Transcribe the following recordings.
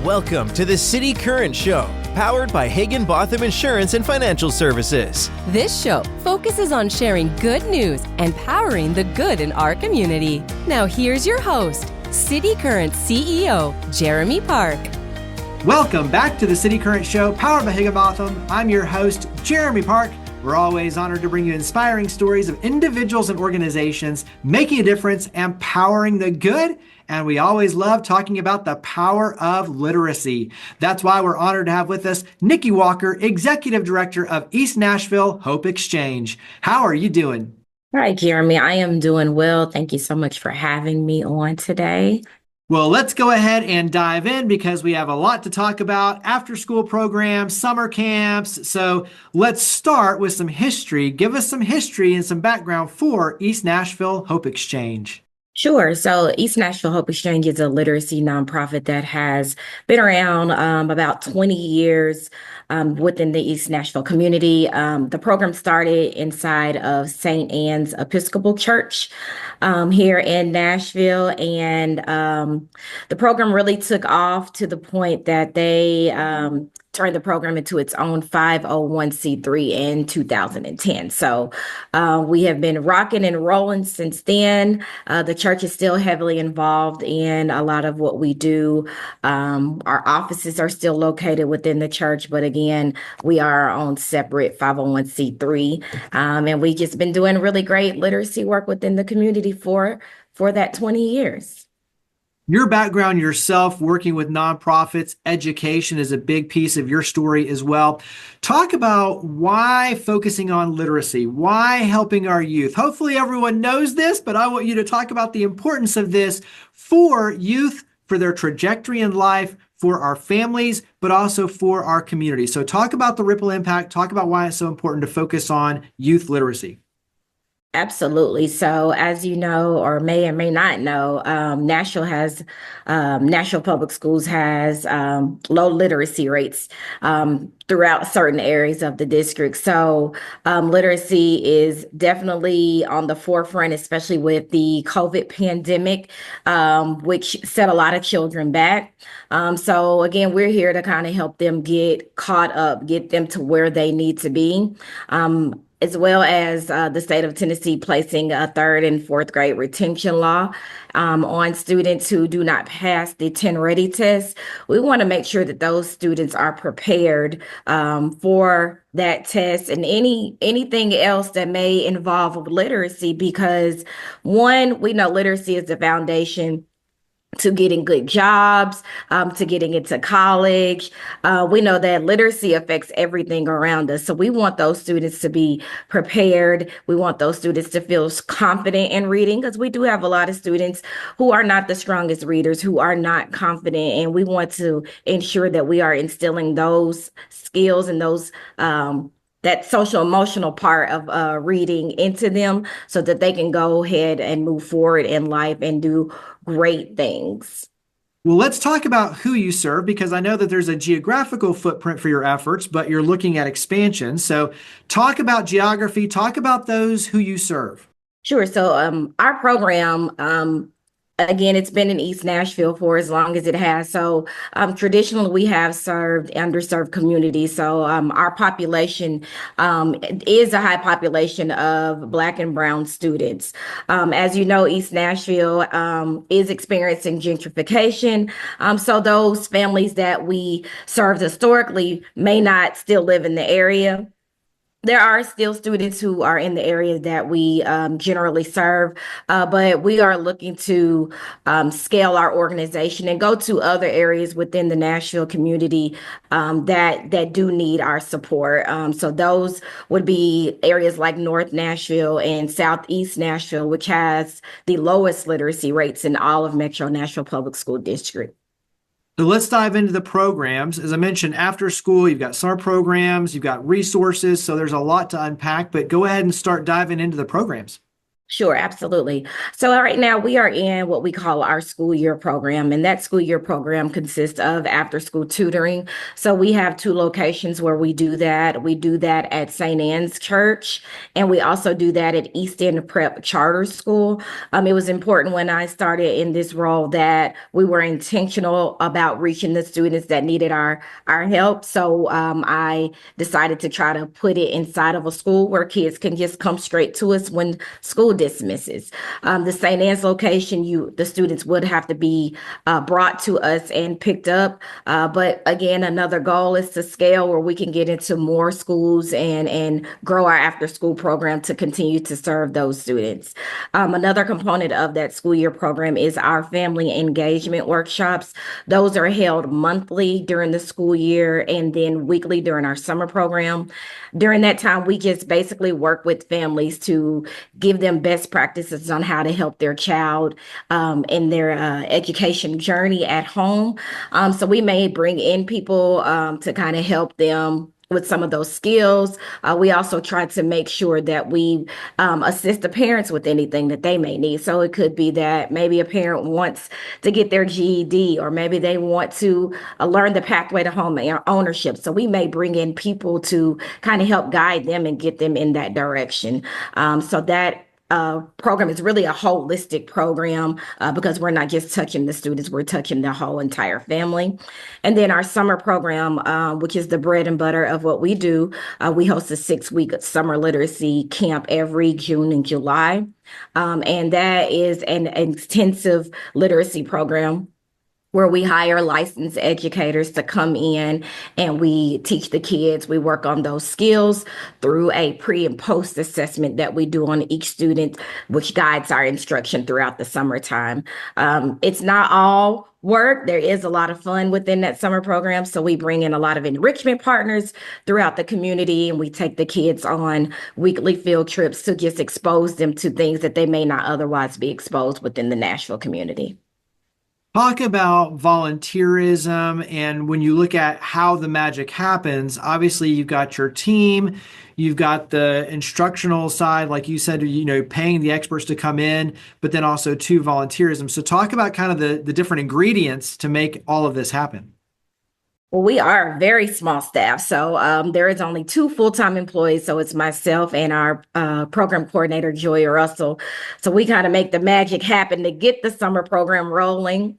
Welcome to the City Current Show, powered by Higginbotham Insurance and Financial Services. This show focuses on sharing good news and powering the good in our community. Now here's your host, City Current CEO, Jeremy Park. Welcome back to the City Current Show, powered by Higginbotham. I'm your host, Jeremy Park. We're always honored to bring you inspiring stories of individuals and organizations making a difference and powering the good. And we always love talking about the power of literacy. That's why we're honored to have with us Nikki Walker, Executive Director of East Nashville Hope Exchange. How are you doing? All right, Jeremy, I am doing well. Thank you so much for having me on today. Well, let's go ahead and dive in because we have a lot to talk about. After school programs, summer camps. So let's start with some history. Give us some history and some background for East Nashville Hope Exchange. Sure. So East Nashville Hope Exchange is a literacy nonprofit that has been around about 20 years within the East Nashville community. The program started inside of St. Anne's Episcopal Church here in Nashville. And the program really took off to the point that they turned the program into its own 501c3 in 2010. So we have been rocking and rolling since then. The church is still heavily involved in a lot of what we do. Our offices are still located within the church, but again, we are our own separate 501c3. And we've just been doing really great literacy work within the community for that 20 years. Your background yourself, working with nonprofits, education is a big piece of your story as well. Talk about why focusing on literacy, why helping our youth. Hopefully everyone knows this, but I want you to talk about the importance of this for youth, for their trajectory in life, for our families, but also for our community. So talk about the ripple impact, talk about why it's so important to focus on youth literacy. Absolutely. So as you know, or may not know, Nashville Public Schools has low literacy rates throughout certain areas of the district. So literacy is definitely on the forefront, especially with the COVID pandemic, which set a lot of children back. So again, we're here to kind of help them get caught up, get them to where they need to be. As well as the state of Tennessee placing a third and fourth grade retention law on students who do not pass the 10 Ready test. We want to make sure that those students are prepared for that test and anything else that may involve literacy, because one, we know literacy is the foundation to getting good jobs, to getting into college. We know that literacy affects everything around us. So we want those students to be prepared. We want those students to feel confident in reading, because we do have a lot of students who are not the strongest readers, who are not confident. And we want to ensure that we are instilling those skills and those that social emotional part of reading into them so that they can go ahead and move forward in life and do great things. Well, let's talk about who you serve, because I know that there's a geographical footprint for your efforts, but you're looking at expansion. So talk about geography, talk about those who you serve. Sure. So our program, again, it's been in East Nashville for as long as it has. So traditionally, we have served underserved communities. So our population is a high population of Black and Brown students. As you know, East Nashville is experiencing gentrification. So those families that we served historically may not still live in the area. There are still students who are in the area that we generally serve, but we are looking to scale our organization and go to other areas within the Nashville community that do need our support. So those would be areas like North Nashville and Southeast Nashville, which has the lowest literacy rates in all of Metro Nashville Public School District. So let's dive into the programs. As I mentioned, after school, you've got summer programs, you've got resources. So there's a lot to unpack, but go ahead and start diving into the programs. Sure, absolutely. So right now we are in what we call our school year program, and that school year program consists of after school tutoring. So we have two locations where we do that. We do that at St. Anne's Church, and we also do that at East End Prep Charter School. It was important when I started in this role that we were intentional about reaching the students that needed our help. So I decided to try to put it inside of a school where kids can just come straight to us when school dismisses. The St. Anne's location, the students would have to be brought to us and picked up. But again, another goal is to scale where we can get into more schools and grow our after school program to continue to serve those students. Another component of that school year program is our family engagement workshops. Those are held monthly during the school year and then weekly during our summer program. During that time, we just basically work with families to give them best practices on how to help their child in their education journey at home. So we may bring in people to kind of help them with some of those skills. We also try to make sure that we assist the parents with anything that they may need. So it could be that maybe a parent wants to get their GED, or maybe they want to learn the pathway to home ownership. So we may bring in people to kind of help guide them and get them in that direction. So that program is really a holistic program because we're not just touching the students, we're touching the whole entire family. And then our summer program, which is the bread and butter of what we do, we host a 6-week summer literacy camp every June and July. And that is an intensive literacy program where we hire licensed educators to come in and we teach the kids. We work on those skills through a pre and post assessment that we do on each student, which guides our instruction throughout the summertime. It's not all work. There is a lot of fun within that summer program. So we bring in a lot of enrichment partners throughout the community, and we take the kids on weekly field trips to just expose them to things that they may not otherwise be exposed within the Nashville community. Talk about volunteerism, and when you look at how the magic happens, obviously you've got your team, you've got the instructional side, like you said, paying the experts to come in, but then also to volunteerism. So talk about kind of the different ingredients to make all of this happen. Well, we are a very small staff. So there is only 2 full-time employees. So it's myself and our program coordinator, Joy Russell. So we kind of make the magic happen to get the summer program rolling.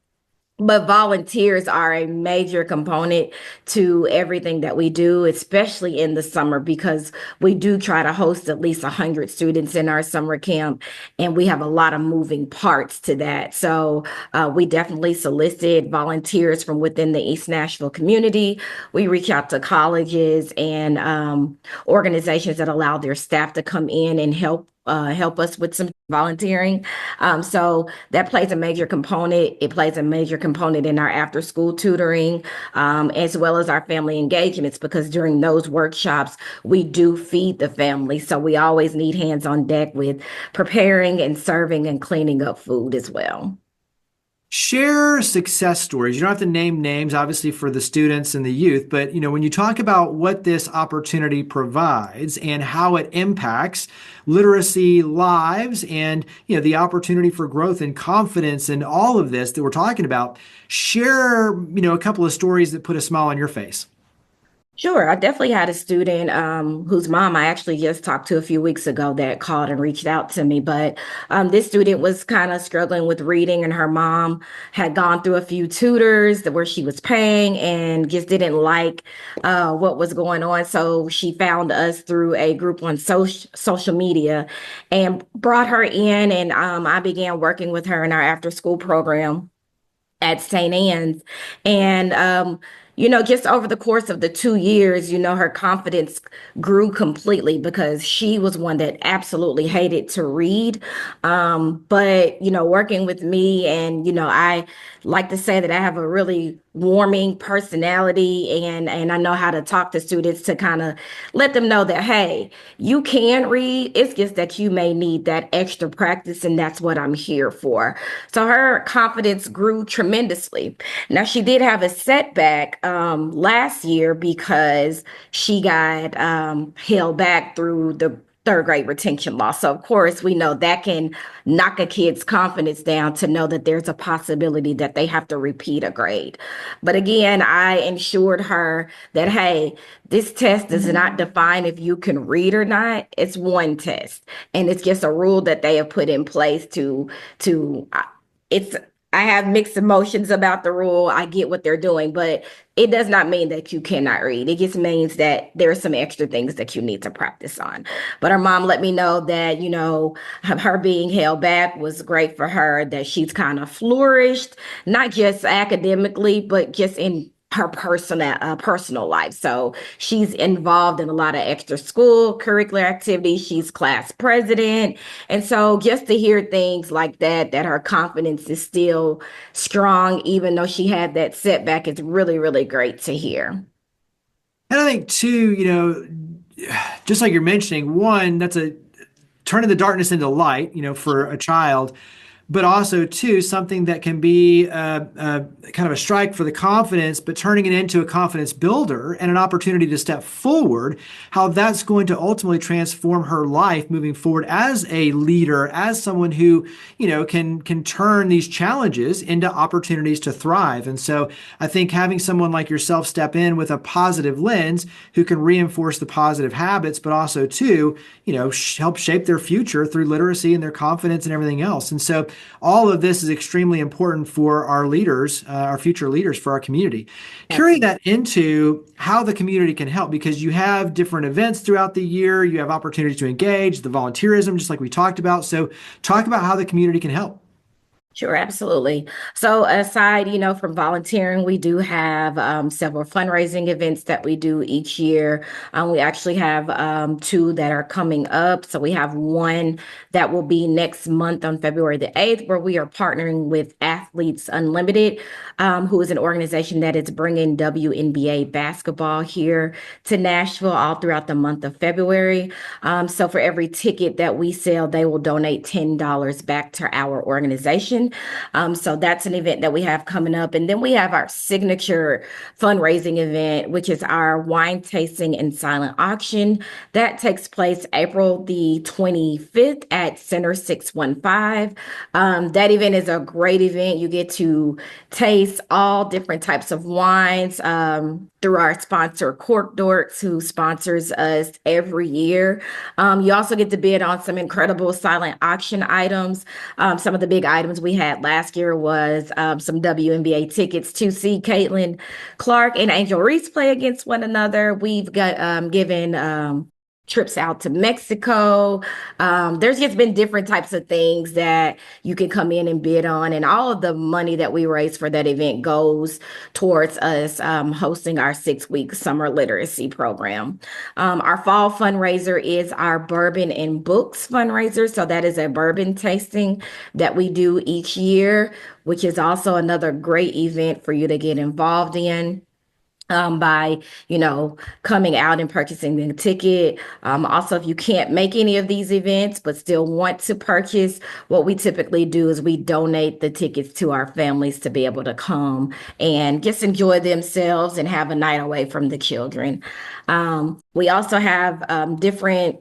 But volunteers are a major component to everything that we do, especially in the summer, because we do try to host at least 100 students in our summer camp, and we have a lot of moving parts to that. So we definitely solicit volunteers from within the East Nashville community. We reach out to colleges and organizations that allow their staff to come in and help us with some volunteering. So that plays a major component. It plays a major component in our after school tutoring, as well as our family engagements, because during those workshops, we do feed the family. So we always need hands on deck with preparing and serving and cleaning up food as well. Share success stories. You don't have to name names, obviously, for the students and the youth, but when you talk about what this opportunity provides and how it impacts literacy lives and the opportunity for growth and confidence and all of this that we're talking about, share a couple of stories that put a smile on your face. Sure. I definitely had a student whose mom I actually just talked to a few weeks ago that called and reached out to me. But this student was kind of struggling with reading, and her mom had gone through a few tutors where she was paying and just didn't like what was going on. So she found us through a group on social media and brought her in. And I began working with her in our after school program at St. Anne's. And just over the course of the 2 years, her confidence grew completely because she was one that absolutely hated to read. But, working with me, and, I like to say that I have a really warming personality, and I know how to talk to students to kind of let them know that, hey, you can read. It's just that you may need that extra practice, and that's what I'm here for. So her confidence grew tremendously. Now, she did have a setback last year because she got held back through third grade retention loss. So of course, we know that can knock a kid's confidence down to know that there's a possibility that they have to repeat a grade. But again, I ensured her that, hey, this test does not define if you can read or not. It's one test. And it's just a rule that they have put in place it's, I have mixed emotions about the rule. I get what they're doing, but it does not mean that you cannot read. It just means that there are some extra things that you need to practice on. But her mom let me know that, her being held back was great for her, that she's kind of flourished, not just academically, but just in her personal life. So she's involved in a lot of extra school curricular activities. She's class president. And so just to hear things like that her confidence is still strong, even though she had that setback, is really, really great to hear. And I think too, just like you're mentioning, one, that's a turning the darkness into light, for a child. But also, too, something that can be kind of a strike for the confidence, but turning it into a confidence builder and an opportunity to step forward, how that's going to ultimately transform her life moving forward as a leader, as someone who, can turn these challenges into opportunities to thrive. And so I think having someone like yourself step in with a positive lens who can reinforce the positive habits, but also, too, help shape their future through literacy and their confidence and everything else. And so all of this is extremely important for our leaders, our future leaders for our community. Carry that into how the community can help, because you have different events throughout the year. You have opportunities to engage, the volunteerism, just like we talked about. So talk about how the community can help. Sure, absolutely. So aside, from volunteering, we do have several fundraising events that we do each year. We actually have two that are coming up. So we have one that will be next month on February the 8th, where we are partnering with Athletes Unlimited, who is an organization that is bringing WNBA basketball here to Nashville all throughout the month of February. So for every ticket that we sell, they will donate $10 back to our organization. So that's an event that we have coming up. And then we have our signature fundraising event, which is our wine tasting and silent auction. That takes place April the 25th at Center 615. That event is a great event. You get to taste all different types of wines through our sponsor, Cork Dorks, who sponsors us every year. You also get to bid on some incredible silent auction items. Some of the big items we had last year was some WNBA tickets to see Caitlin Clark and Angel Reese play against one another. We've got given trips out to Mexico. There's just been different types of things that you can come in and bid on. And all of the money that we raise for that event goes towards us hosting our 6-week summer literacy program. Our fall fundraiser is our bourbon and books fundraiser. So that is a bourbon tasting that we do each year, which is also another great event for you to get involved in. By, coming out and purchasing the ticket. Also, if you can't make any of these events, but still want to purchase, what we typically do is we donate the tickets to our families to be able to come and just enjoy themselves and have a night away from the children. We also have different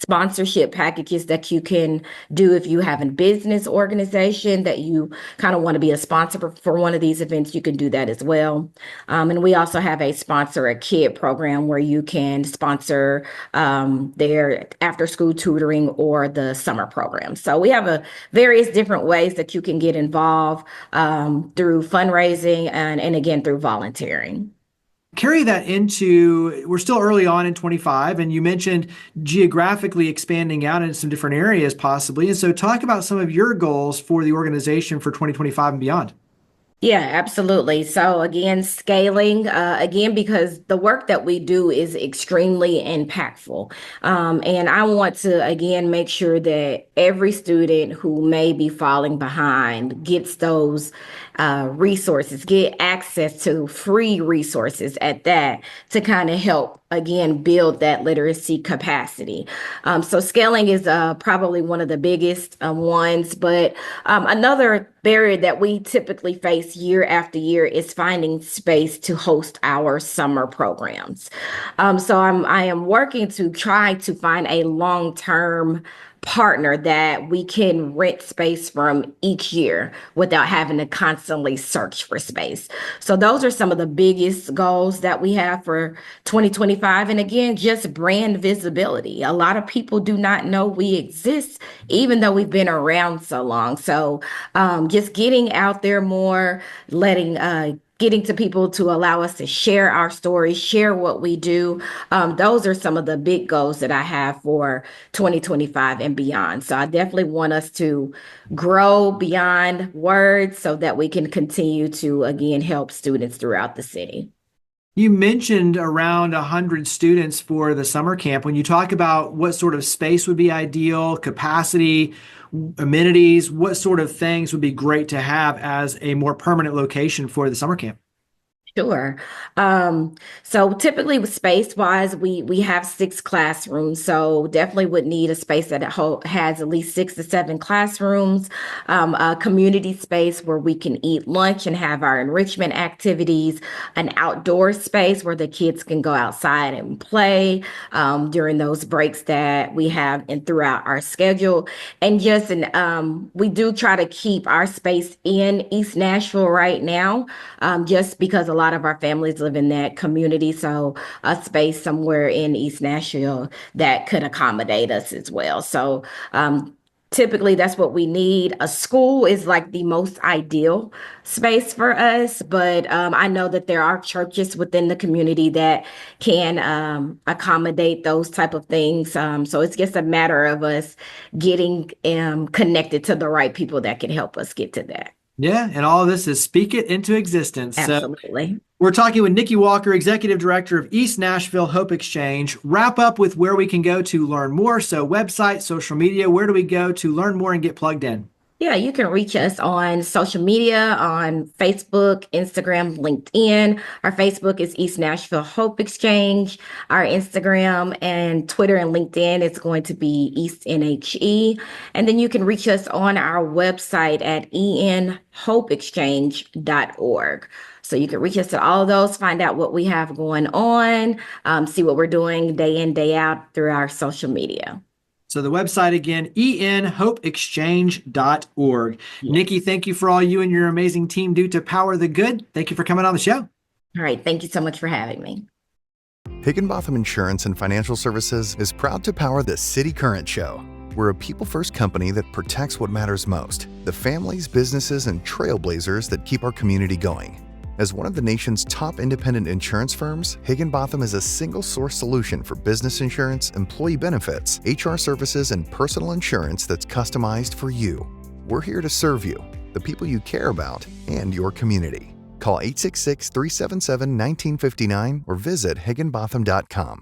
sponsorship packages that you can do if you have a business organization that you kind of want to be a sponsor for one of these events. You can do that as well. And we also have a sponsor a kid program where you can sponsor their after school tutoring or the summer program. So we have various different ways that you can get involved through fundraising and again through volunteering. Carry that into, we're still early on in 25, and you mentioned geographically expanding out into some different areas possibly. And so talk about some of your goals for the organization for 2025 and beyond. Yeah, absolutely. So again, scaling, because the work that we do is extremely impactful. And I want to, again, make sure that every student who may be falling behind gets those resources, get access to free resources at that to kind of help again, build that literacy capacity. So scaling is probably one of the biggest ones, but another barrier that we typically face year after year is finding space to host our summer programs. So I am working to try to find a long-term partner that we can rent space from each year without having to constantly search for space. So those are some of the biggest goals that we have for 2025. And again, just brand visibility. A lot of people do not know we exist, even though we've been around so long. So just getting out there more, getting to people to allow us to share our stories, share what we do. Those are some of the big goals that I have for 2025 and beyond. So I definitely want us to grow beyond words so that we can continue to, again, help students throughout the city. You mentioned around 100 students for the summer camp. When you talk about what sort of space would be ideal, capacity, amenities, what sort of things would be great to have as a more permanent location for the summer camp? Sure. So typically with space wise, we have 6 classrooms. So definitely would need a space that has at least 6 to 7 classrooms, a community space where we can eat lunch and have our enrichment activities, an outdoor space where the kids can go outside and play during those breaks that we have and throughout our schedule. And just we do try to keep our space in East Nashville right now, just because a lot of our families live in that community. So a space somewhere in East Nashville that could accommodate us as well. So typically that's what we need. A school is like the most ideal space for us, but I know that there are churches within the community that can accommodate those type of things. So it's just a matter of us getting connected to the right people that can help us get to that. Yeah, and all of this is speak it into existence. Absolutely. So we're talking with Nikki Walker, Executive Director of East Nashville Hope Exchange. Wrap up with where we can go to learn more. So website, social media, where do we go to learn more and get plugged in? Yeah, you can reach us on social media, on Facebook, Instagram, LinkedIn. Our Facebook is East Nashville Hope Exchange. Our Instagram and Twitter and LinkedIn is going to be East NHE. And then you can reach us on our website at enhopeexchange.org. So you can reach us at all of those, find out what we have going on, see what we're doing day in, day out through our social media. So the website again, enhopeexchange.org. Yes. Nikki, thank you for all you and your amazing team do to power the good. Thank you for coming on the show. All right. Thank you so much for having me. Higginbotham Insurance and Financial Services is proud to power the City Current Show. We're a people-first company that protects what matters most, the families, businesses, and trailblazers that keep our community going. As one of the nation's top independent insurance firms, Higginbotham is a single-source solution for business insurance, employee benefits, HR services, and personal insurance that's customized for you. We're here to serve you, the people you care about, and your community. Call 866-377-1959 or visit higginbotham.com.